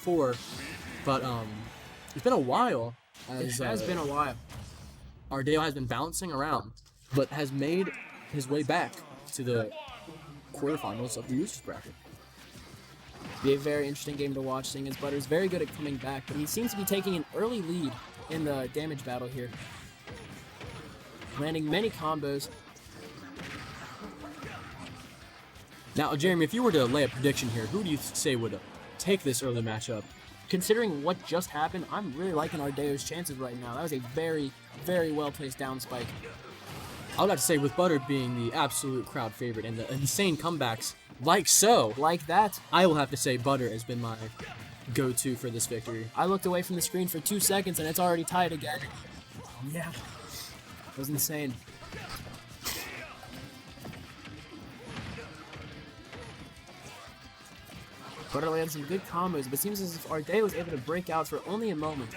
before, but it's been a while. It has been a while. Ardeo has been bouncing around, but has made his way back to the quarterfinals of the losers bracket. Be a very interesting game to watch, seeing as Butter's very good at coming back, but he seems to be taking an early lead in the damage battle here. Landing many combos. Now, Jeremy, if you were to lay a prediction here, who do you say would take this early matchup? Considering what just happened, I'm really liking Ardeo's chances right now. That was a very, very well-placed down spike. I would have to say, with Butter being the absolute crowd favorite and the insane comebacks, like so, Like that. I will have to say Butter has been my go-to for this victory. I looked away from the screen for 2 seconds and it's already tied again. Yeah. It was insane. Butter landed some good combos, but it seems as if Ardeo was able to break out for only a moment.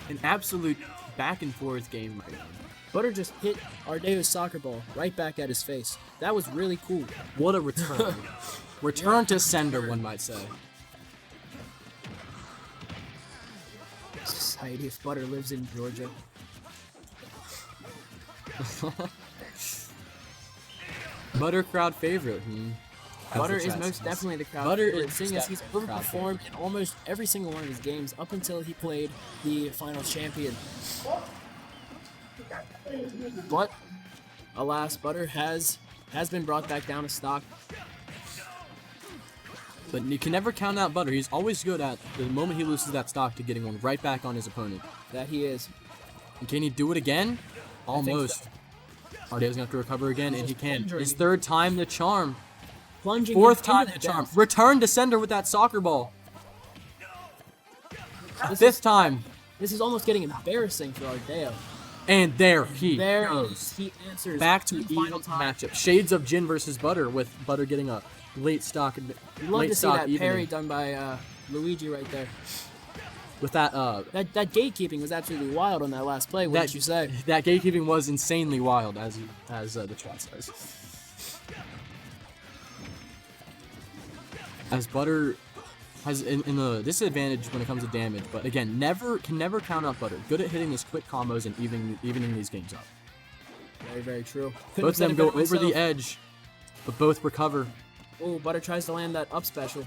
An absolute back-and-forth game right now. Butter just hit Ardeo's soccer ball right back at his face. That was really cool. What a return. Return to sender, one might say. Society if Butter lives in Georgia. Butter crowd favorite. Butter is most definitely the crowd Butter favorite, is seeing as he's definitely crowd overperformed in almost every single one of his games up until he played the finals champion. But, alas, Butter has been brought back down to stock. But you can never count out Butter. He's always good at the moment he loses that stock to getting one right back on his opponent. That he is. And can he do it again? Almost. So. Ardeo's going to have to recover again, and he can. His third time the charm. Plunging Fourth into time the the charm. death. Return to sender with that soccer ball. Fifth time. This is almost getting embarrassing for Ardeo. And there he There goes. he answers. Back to the even final time. matchup. Shades of Jin versus Butter, with Butter getting a late stock. You'd love late to see stock that evening. parry done by Luigi right there. With that That gatekeeping was absolutely wild on that last play, wouldn't you say? that gatekeeping was insanely wild, as the chat says. As Butter has in the disadvantage when it comes to damage, but again, can never count out Butter. Good at hitting these quick combos and evening these games up. Very, very true. Both of them go over the edge, but both recover. Oh, Butter tries to land that up special.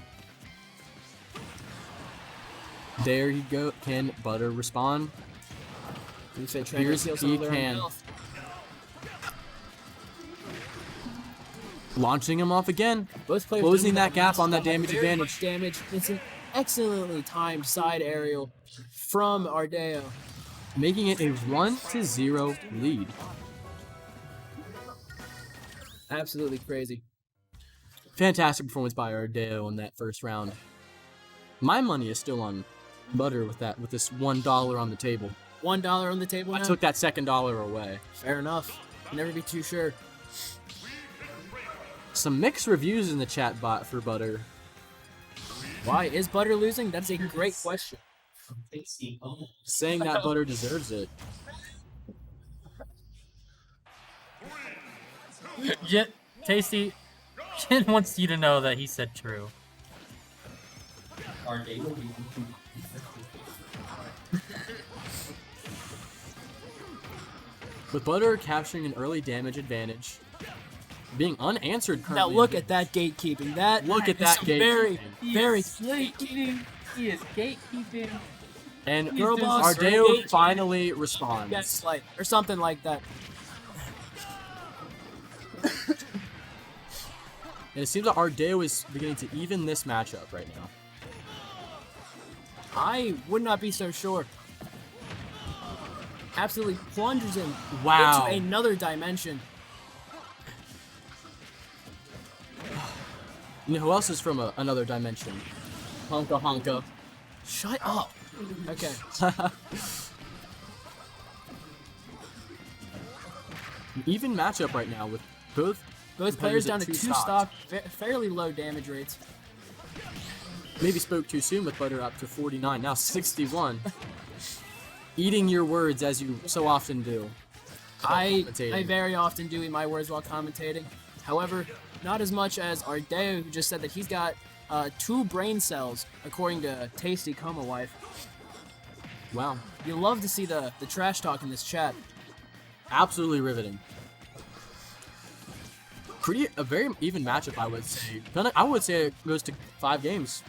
There you go. Can Butter respond? He said Here's he can. Launching him off again. Both players Closing doing that gap on that very damage much advantage. Damage. It's an excellently timed side aerial from Ardeo. Making it a 1-0 lead. Absolutely crazy. Fantastic performance by Ardeo in that first round. My money is still on Butter with this $1 on the table. $1 on the table now? I took that second dollar away. Fair enough. Never be too sure. Some mixed reviews in the chat bot for Butter. Why is Butter losing? That's a great question. Saying that Butter deserves it. Tasty, Jin wants you to know that he said true. With Butter capturing an early damage advantage, being unanswered currently. Now look at that gatekeeping. Look at that Very, gatekeeping. very gatekeeping. He is gatekeeping. And Girl boss, Ardeo gatekeeping. finally responds. gaslight or something like that. And it seems like Ardeo is beginning to even this matchup right now. I would not be so sure. Absolutely plunges him Wow. into another dimension. You know who else is from another dimension? Honka Honka. Shut up. Okay. Even matchup right now with both Players down to at 2 stocks. stock, fairly low damage rates. Maybe spoke too soon with Butter up to 49, now 61. Eating your words as you so often do. I Commentating. very often do eat my words while commentating. However, not as much as Ardeo, who just said that he's got 2 brain cells, according to Tasty Coma Wife. Wow. You love to see the trash talk in this chat. Absolutely riveting. A very even matchup, I would say. I would say it goes to 5 games.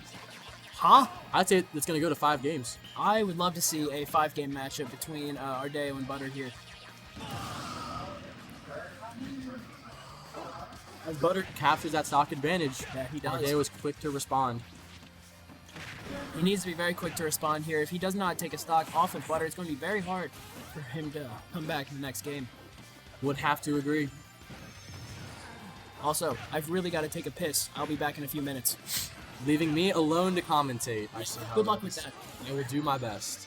Huh? I'd say it's going to go to 5 games. I would love to see a 5-game matchup between Ardeo and Butter here. As Butter captures that stock advantage, Yeah, he does. Ardeo is quick to respond. He needs to be very quick to respond here. If he does not take a stock off of Butter, it's going to be very hard for him to come back in the next game. Would have to agree. Also, I've really got to take a piss. I'll be back in a few minutes. Leaving me alone to commentate. Good luck with that. I will do my best.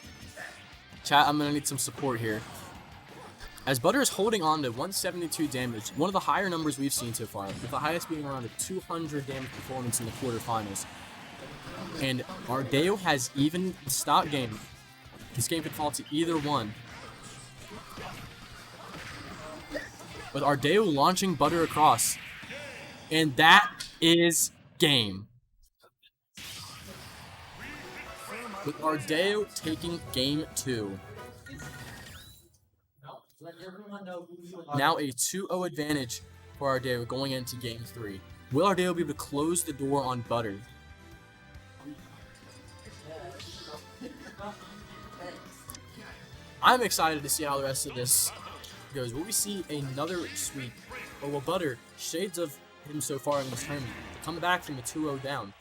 Chat, I'm going to need some support here. As Butter is holding on to 172 damage, one of the higher numbers we've seen so far, with the highest being around a 200 damage performance in the quarterfinals. And Ardeo has even the stock game. This game could fall to either one. With Ardeo launching Butter across. And that is game. With Ardeo taking game 2. Now a 2-0 advantage for Ardeo going into game 3. Will Ardeo be able to close the door on Butter? I'm excited to see how the rest of this goes. Will we see another sweep? Or will Butter, shades of him so far in this tournament, come back from a 2-0 down?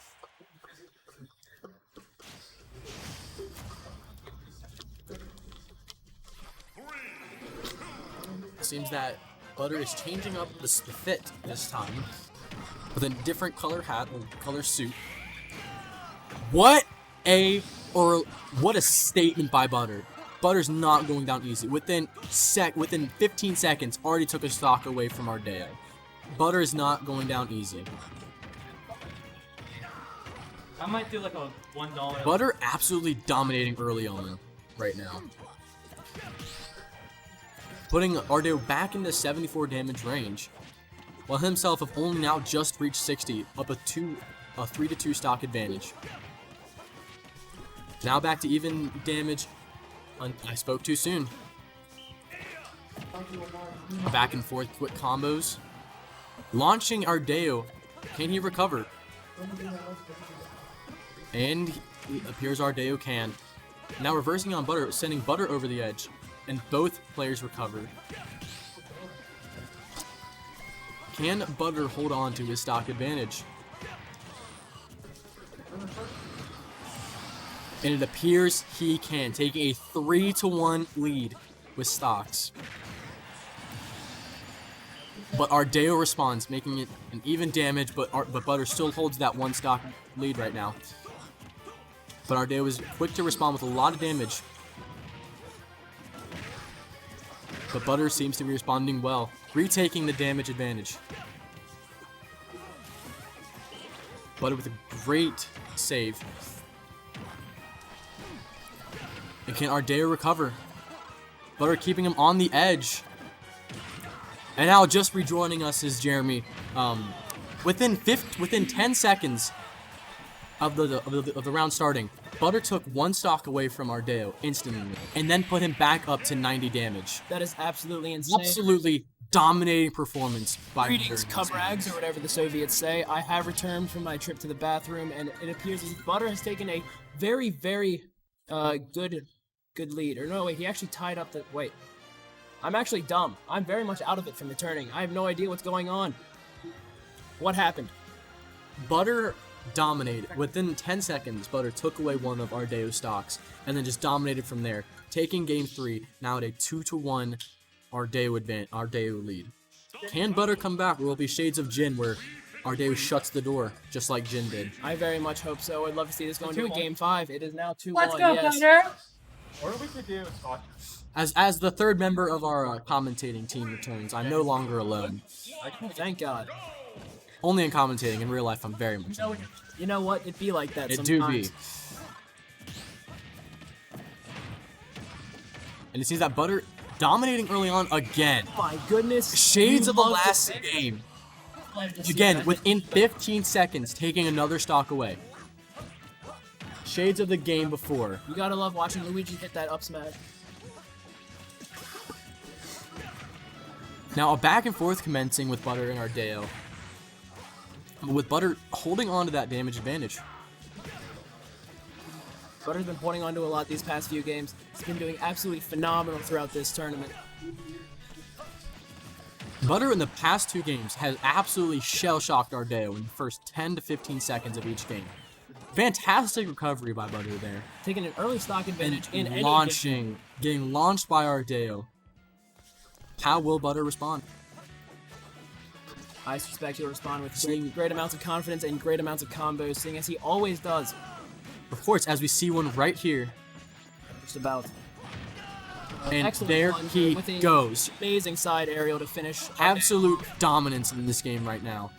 It seems that Butter is changing up the fit this time with a different color hat or color suit. What a statement by Butter. Butter's not going down easy. Within 15 seconds, already took a stock away from Ardeo. Butter is not going down easy. I might do like a $1. Butter absolutely dominating early on right now. Putting Ardeo back into 74 damage range, while himself have only now just reached 60, up a 3-2 stock advantage. Now back to even damage. I spoke too soon. Back and forth quick combos. Launching Ardeo. Can he recover? And it appears Ardeo can. Now reversing on Butter, sending Butter over the edge. And both players recover. Can Butter hold on to his stock advantage? And it appears he can, taking a 3-1 lead with stocks. But Ardeo responds, making it an even damage, but Butter still holds that 1 stock lead right now. But Ardeo is quick to respond with a lot of damage. But Butter seems to be responding well, retaking the damage advantage. Butter with a great save. And can Ardeo recover? Butter keeping him on the edge. And now just rejoining us is Jeremy. Within 10 seconds of the round starting, Butter took 1 stock away from Ardeo instantly, and then put him back up to 90 damage. That is absolutely insane. Absolutely dominating performance by Greetings, Cubrags, or whatever the Soviets say. I have returned from my trip to the bathroom, and it appears as if Butter has taken a very, very good lead. Or no, wait, he actually tied up the... Wait. I'm actually dumb. I'm very much out of it from returning. I have no idea what's going on. What happened? Butter dominated. Within 10 seconds, Butter took away one of Ardeo's stocks, and then just dominated from there, taking game 3, now at a 2-1 Ardeo lead. Can Butter come back, or will it be shades of Jin, where Ardeo shuts the door, just like Jin did? I very much hope so. I'd love to see this go into a game 5. It is now 2-1. Let's go, yes. Butter! What are we to do? As the third member of our commentating team returns, I'm no longer alone. Thank God. Only in commentating. In real life, I'm very much alone. You know what? It'd be like that It sometimes. do be. And it seems that Butter dominating early on again. My goodness. Shades you of the love to last see it. game. love to see Again, that. within 15 seconds, taking another stock away. Shades of the game before. You gotta love watching Luigi hit that up smash. Now, a back and forth commencing with Butter and Ardeo. With Butter holding on to that damage advantage. Butter's been holding on to a lot these past few games. He's been doing absolutely phenomenal throughout this tournament. Butter in the past 2 games has absolutely shell-shocked Ardeo in the first 10 to 15 seconds of each game. Fantastic recovery by Butter there. Taking an early stock advantage in any Launching, getting launched by Ardeo. How will Butter respond? I suspect he'll respond with great amounts of confidence and great amounts of combos, seeing as he always does. Of course, as we see one right here. Just about. And Excellent there plunger he with a goes. Amazing side aerial to finish. Absolute dominance in this game right now.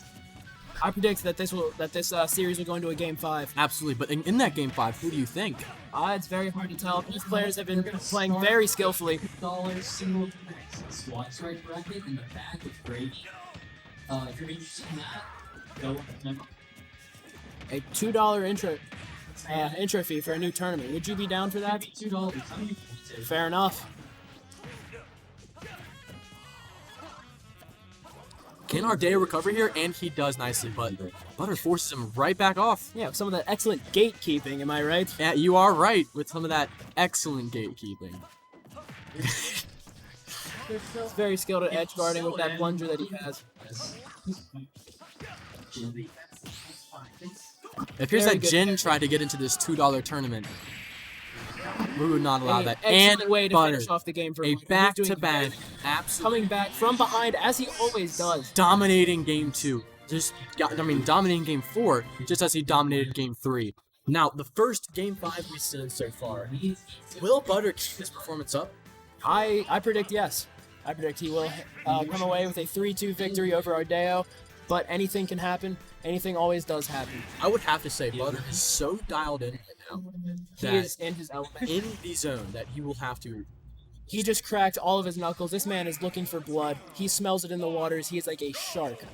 I predict that this series will go into a game 5. Absolutely, but in that game 5, who do you think? It's very hard to tell. These players have been playing very skillfully. Single squat strike bracket in the back with great. If you're interested in that, go. A $2 intro fee for a new tournament. Would you be down for that? $2. Fair enough. Can Ardeo recover here? And he does nicely, but Butter forces him right back off. Yeah, some of that excellent gatekeeping, am I right? Yeah, you are right with some of that excellent gatekeeping. He's very skilled at edge guarding with that plunger that he has. It appears Very that good Jin catch. tried to get into this $2 tournament. We would not allow that. Excellent And way to Butter, finish off the game for a him. He's back-to-back, doing absolutely coming back from behind as he always does. dominating game 2. Dominating game 4, just as he dominated game 3. Now, the first game 5 we've seen so far. Will Butter keep this performance up? I predict yes. I predict he will come away with a 3-2 victory over Ardeo, but anything can happen. Anything always does happen. I would have to say Butter is so dialed in right now He that is in his element. in the zone that he will have to. He just cracked all of his knuckles. This man is looking for blood. He smells it in the waters. He is like a shark.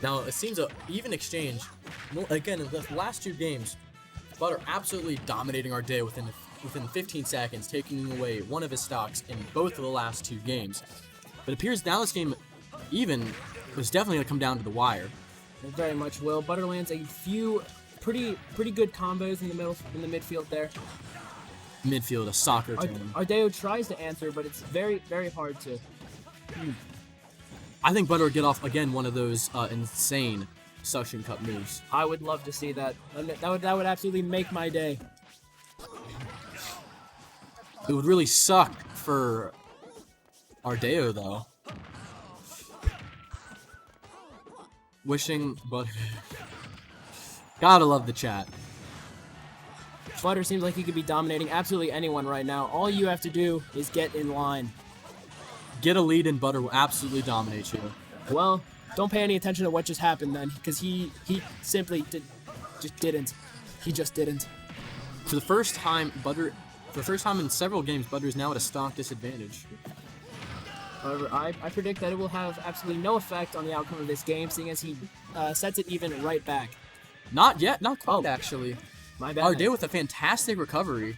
Now, it seems an even exchange. Well, again, in the last 2 games, Butter absolutely dominating Ardeo within 15 seconds, taking away one of his stocks in both of the last 2 games. But it appears now this game, even, was definitely going to come down to the wire. It very much will. Butter lands a few pretty good combos in the midfield there. Midfield, a soccer team. Ardeo tries to answer, but it's very hard to. I think Butter would get off, again, one of those insane suction cup moves. I would love to see that. That would absolutely make my day. It would really suck for Ardeo, though. Wishing Butter... Gotta love the chat. Butter seems like he could be dominating absolutely anyone right now. All you have to do is get in line. Get a lead and Butter will absolutely dominate you. Well, don't pay any attention to what just happened then, because he simply just didn't. He just didn't. For the first time in several games, Butter is now at a stock disadvantage. However, I predict that it will have absolutely no effect on the outcome of this game, seeing as he sets it even right back. Not yet, not quite Oh. actually. My bad. Ardeo with a fantastic recovery.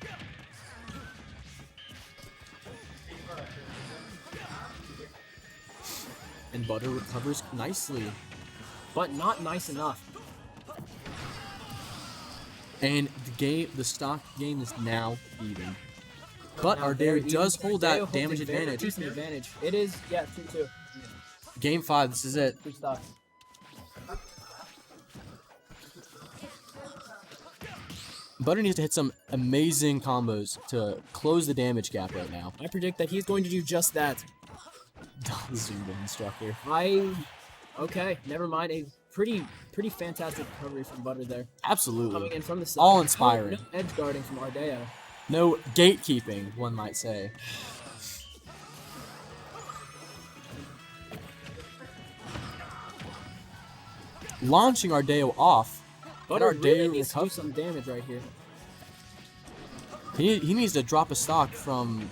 And Butter recovers nicely. But not nice enough. And the stock game is now even. But Now they're Ardeo even. does hold Ardeo that holds damage a very advantage. decent advantage. It is, yeah, 3-2. Game 5, this is it. Good stuff. Butter needs to hit some amazing combos to close the damage gap right now. I predict that he's going to do just that. Zumba instructor. Okay, never mind. A pretty fantastic recovery from Butter there. Absolutely. Coming in from the side. All inspiring. No edge guarding from Ardeo. No gatekeeping, one might say. Launching Ardeo off. Butter Ardeo really needs to do recovers. some damage right here. He needs to drop a stock from.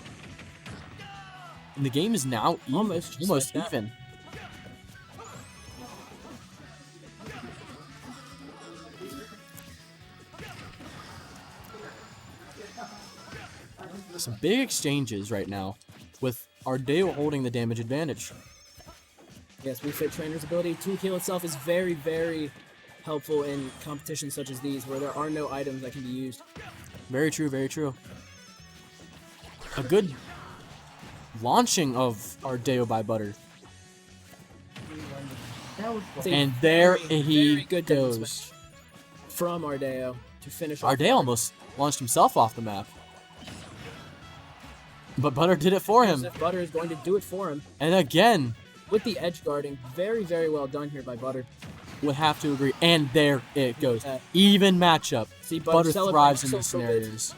And the game is now Almost almost like that. even. Some big exchanges right now, with Ardeo holding the damage advantage. Yes, Wii Fit Trainer's ability to heal itself is very, very helpful in competitions such as these, where there are no items that can be used. Very true, very true. A good launching of Ardeo by Butter. It's a And there very, he very good down goes. smash from Ardeo to finish off. Ardeo almost launched himself off the map. But Butter did it for As him. if Butter is going to do it for him. And again, With the edge guarding, very, very well done here by Butter. would have to agree. And there it goes. that. Even matchup. See, Butter Butter celebrating thrives in so these good. scenarios.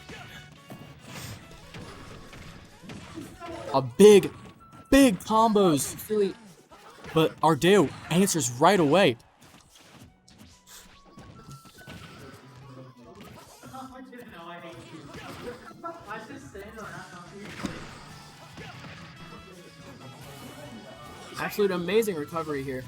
A big combos. It's really, But Ardeo answers right away. absolute amazing recovery here.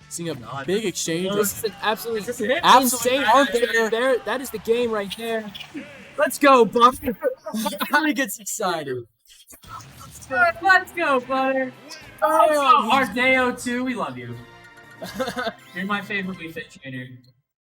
Seeing a big exchange. This is an absolutely Absolute insane art there. That is the game right there. Let's go, Butter. He gets excited. Let's go, Butter. Let's go, Ardeo too. We love you. You're my favorite Wii Fit trainer.